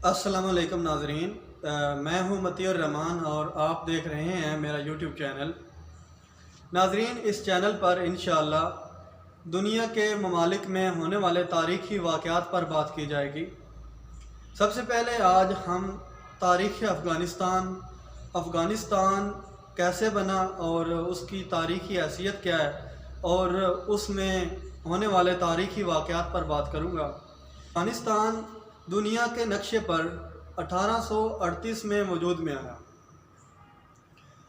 अस्सलाम वालेकुम नाजरीन। मैं हूं मती रहमान और आप देख रहे हैं मेरा यूट्यूब चैनल। नाजरीन, इस चैनल पर इंशाअल्लाह दुनिया के ममालिक में होने वाले तारीख़ी वाक़यात पर बात की जाएगी। सबसे पहले आज हम तारीख़ अफ़गानिस्तान कैसे बना और उसकी तारीख़ी हैसियत क्या है और उसमें होने वाले तारीख़ी वाक़यात पर बात करूँगा। अफ़गानिस्तान दुनिया के नक्शे पर 1838 में वजूद में आया।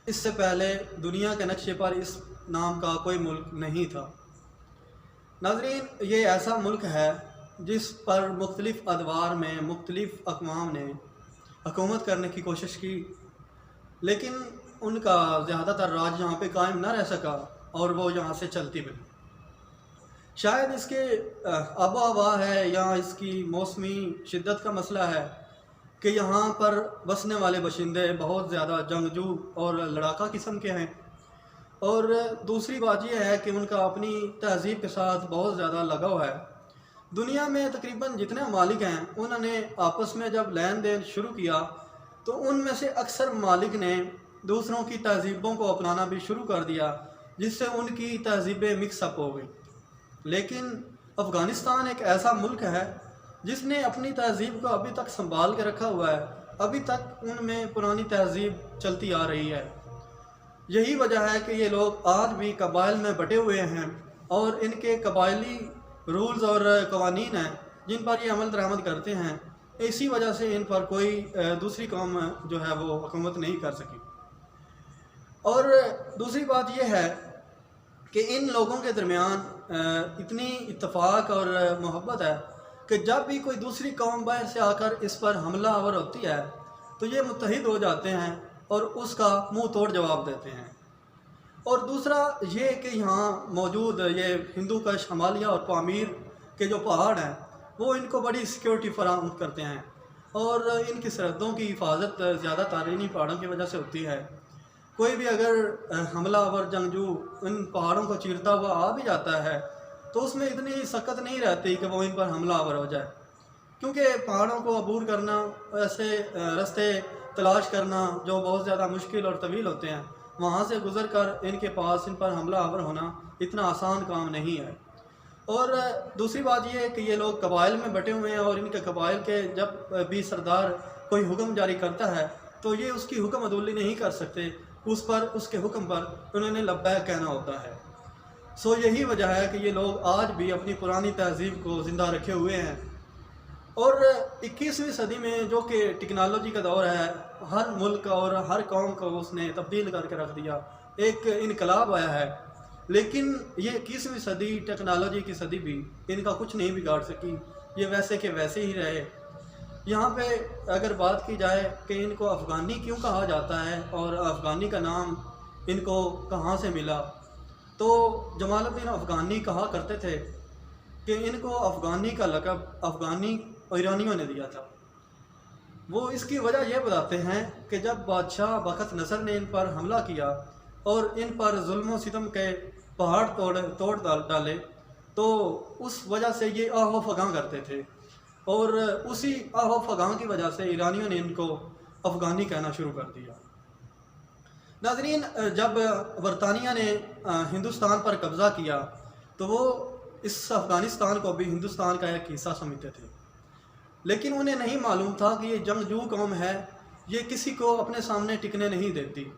इससे पहले दुनिया के नक्शे पर इस नाम का कोई मुल्क नहीं था। नाज़रीन, ये ऐसा मुल्क है जिस पर मुख्तलिफ़ अदवार में मुख्तलिफ़ अक़वाम ने हुकूमत करने की कोशिश की, लेकिन उनका ज़्यादातर राज यहाँ पे कायम न रह सका और वो यहाँ से चलती बनी। शायद इसके आबो हवा है या इसकी मौसमी शिद्दत का मसला है कि यहाँ पर बसने वाले बशिंदे बहुत ज़्यादा जंगजू और लड़ाका किस्म के हैं, और दूसरी बात यह है कि उनका अपनी तहज़ीब के साथ बहुत ज़्यादा लगाव है। दुनिया में तकरीबन जितने ममालिक हैं उन्होंने आपस में जब लेन देन शुरू किया तो उनमें से अक्सर ममालिक ने दूसरों की तहज़ीबों को अपनाना भी शुरू कर दिया, जिससे उनकी तहज़ीबें मिक्सअप हो गई। लेकिन अफ़गानिस्तान एक ऐसा मुल्क है जिसने अपनी तहज़ीब को अभी तक संभाल के रखा हुआ है। अभी तक उनमें पुरानी तहज़ीब चलती आ रही है। यही वजह है कि ये लोग आज भी कबाइल में बटे हुए हैं और इनके कबायली रूल्स और कवानीन हैं जिन पर ये अमल दरामद करते हैं। इसी वजह से इन पर कोई दूसरी कौम जो है वो हुकूमत नहीं कर सकी। और दूसरी बात यह है कि इन लोगों के दरमियान इतनी इत्तेफाक और मोहब्बत है कि जब भी कोई दूसरी कौम बाहर से आकर इस पर हमला आवर होती है तो ये मुत्तहिद हो जाते हैं और उसका मुंह तोड़ जवाब देते हैं। और दूसरा ये कि यहाँ मौजूद ये हिंदू का शमालिया और पामीर के जो पहाड़ हैं वो इनको बड़ी सिक्योरिटी फराहम करते हैं, और इनकी सरहदों की हिफाजत ज़्यादातर इन्हीं पहाड़ों की वजह से होती है। कोई भी अगर हमलावर जंगजू इन पहाड़ों को चीरता हुआ आ भी जाता है तो उसमें इतनी सख्त नहीं रहती कि वो इन पर हमलावर हो जाए, क्योंकि पहाड़ों को अबूर करना, ऐसे रास्ते तलाश करना जो बहुत ज़्यादा मुश्किल और तवील होते हैं, वहाँ से गुज़र कर इनके पास इन पर हमलावर होना इतना आसान काम नहीं है। और दूसरी बात यह है कि ये लोग कबाइल में बटे हुए हैं और इनके कबाइल के जब भी सरदार कोई हुक्म जारी करता है तो ये उसकी हुक्म अदुली नहीं कर सकते, उस पर उसके हुक्म पर उन्होंने लब्बैक कहना होता है। सो यही वजह है कि ये लोग आज भी अपनी पुरानी तहज़ीब को ज़िंदा रखे हुए हैं। और 21वीं सदी में जो कि टेक्नोलॉजी का दौर है, हर मुल्क और हर कौम को उसने तब्दील करके रख दिया, एक इनकलाब आया है। लेकिन ये 21वीं सदी टेक्नोलॉजी की सदी भी इनका कुछ नहीं बिगाड़ सकी, ये वैसे के वैसे ही रहे। यहाँ पे अगर बात की जाए कि इनको अफ़गानी क्यों कहा जाता है और अफ़गानी का नाम इनको कहाँ से मिला, तो जमालुद्दीन अफ़गानी कहा करते थे कि इनको अफ़गानी का लक़ब अफ़गानी ईरानियों ने दिया था। वो इसकी वजह यह बताते हैं कि जब बादशाह बख़त नसर ने इन पर हमला किया और इन पर जुल्म व सितम के पहाड़ तोड़ डाले तो उस वजह से ये आहो फगां करते थे, और उसी आहो फगां की वजह से ईरानियों ने इनको अफ़गानी कहना शुरू कर दिया। नाज़रीन, जब बरतानिया ने हिंदुस्तान पर कब्ज़ा किया तो वो इस अफ़गानिस्तान को भी हिंदुस्तान का एक हिस्सा समझते थे, लेकिन उन्हें नहीं मालूम था कि ये जंगजू कौम है, ये किसी को अपने सामने टिकने नहीं देती।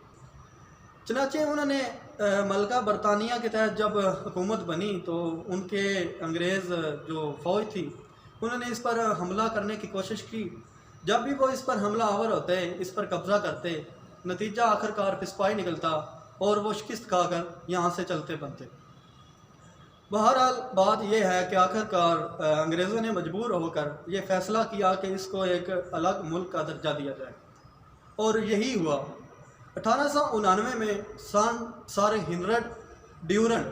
चनाचे उन्होंने मलका बरतानिया के तहत जब हुकूमत बनी तो उनके अंग्रेज़ जो फ़ौज थी उन्होंने इस पर हमला करने की कोशिश की। जब भी वो इस पर हमला आवर होते, इस पर कब्ज़ा करते, नतीजा आखिरकार पिस्पाई निकलता और वो शिकस्त खाकर यहाँ से चलते बनते। बहरहाल बात यह है कि आखिरकार अंग्रेज़ों ने मजबूर होकर ये फ़ैसला किया कि इसको एक अलग मुल्क का दर्जा दिया जाए, और यही हुआ। 1899 में सर हेनरी ड्यूरन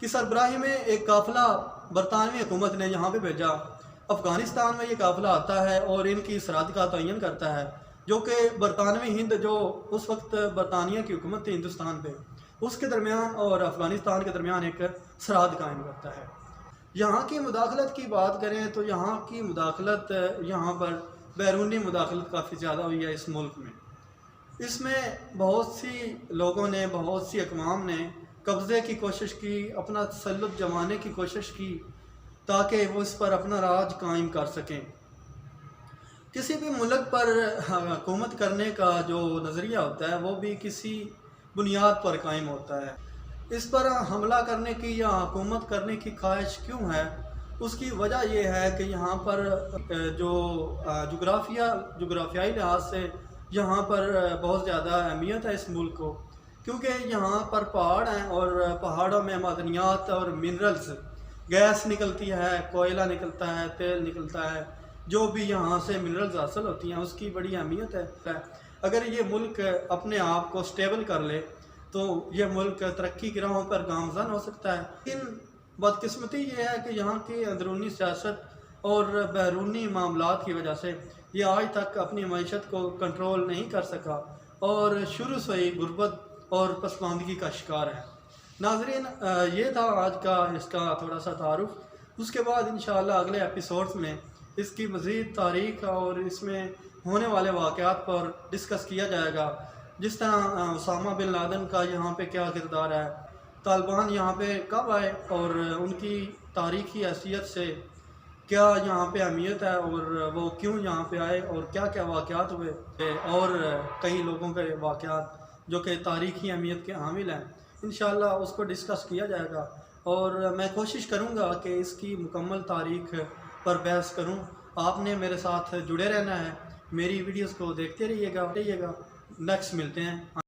की सरबराही में एक काफ़िला बरतानवी हुकूमत ने यहाँ पे भेजा। अफ़गानिस्तान में ये काफ़िला आता है और इनकी सरहद का तयन करता है, जो कि बरतानवी हिंद जो उस वक्त बरतानिया की हुकूमत थी हिंदुस्तान पे, उसके दरमियान और अफ़गानिस्तान के दरमियान एक सरहद कायम करता है। यहाँ की मुदाखलत की बात करें तो यहाँ की मुदाखलत यहाँ पर بیرونی مداخلت کافی زیادہ ہوئی ہے اس ملک میں۔ اس میں بہت سی لوگوں نے، بہت سی اقوام نے قبضے کی کوشش کی، اپنا تسلط جمانے کی کوشش کی تاکہ وہ اس پر اپنا راج قائم کر سکیں۔ کسی بھی ملک پر حکومت کرنے کا جو نظریہ ہوتا ہے وہ بھی کسی بنیاد پر قائم ہوتا ہے۔ اس پر حملہ کرنے کی یا حکومت کرنے کی خواہش کیوں ہے؟ اس کی وجہ یہ ہے کہ یہاں پر جو جغرافیائی لحاظ سے یہاں پر بہت زیادہ اہمیت ہے اس ملک کو، کیونکہ یہاں پر پہاڑ ہیں اور پہاڑوں میں معدنیات اور منرلز، گیس نکلتی ہے، کوئلہ نکلتا ہے، تیل نکلتا ہے، جو بھی یہاں سے منرلز حاصل ہوتی ہیں اس کی بڑی اہمیت ہے۔ اگر یہ ملک اپنے آپ کو سٹیبل کر لے تو یہ ملک ترقی کی راہوں پر گامزن ہو سکتا ہے، لیکن بدقسمتی یہ ہے کہ یہاں کی اندرونی سیاست اور بیرونی معاملات کی وجہ سے یہ آج تک اپنی معیشت کو کنٹرول نہیں کر سکا اور شروع سے ہی غربت اور پسماندگی کا شکار ہے۔ ناظرین، یہ تھا آج کا اس کا تھوڑا سا تعارف۔ اس کے بعد انشاءاللہ اگلے ایپیسوڈز میں اس کی مزید تاریخ اور اس میں ہونے والے واقعات پر ڈسکس کیا جائے گا، جس طرح اسامہ بن لادن کا یہاں پہ کیا کردار ہے، طالبان یہاں پہ کب آئے اور ان کی تاریخی حیثیت سے کیا یہاں پہ اہمیت ہے اور وہ کیوں یہاں پہ آئے اور کیا کیا واقعات ہوئے، اور کئی لوگوں کے واقعات جو کہ تاریخی اہمیت کے حامل ہیں۔ انشاءاللہ اس کو ڈسکس کیا جائے گا اور میں کوشش کروں گا کہ اس کی مکمل تاریخ پر بحث کروں۔ آپ نے میرے ساتھ جڑے رہنا ہے، میری ویڈیوز کو دیکھتے رہیے گا۔ نیکسٹ ملتے ہیں۔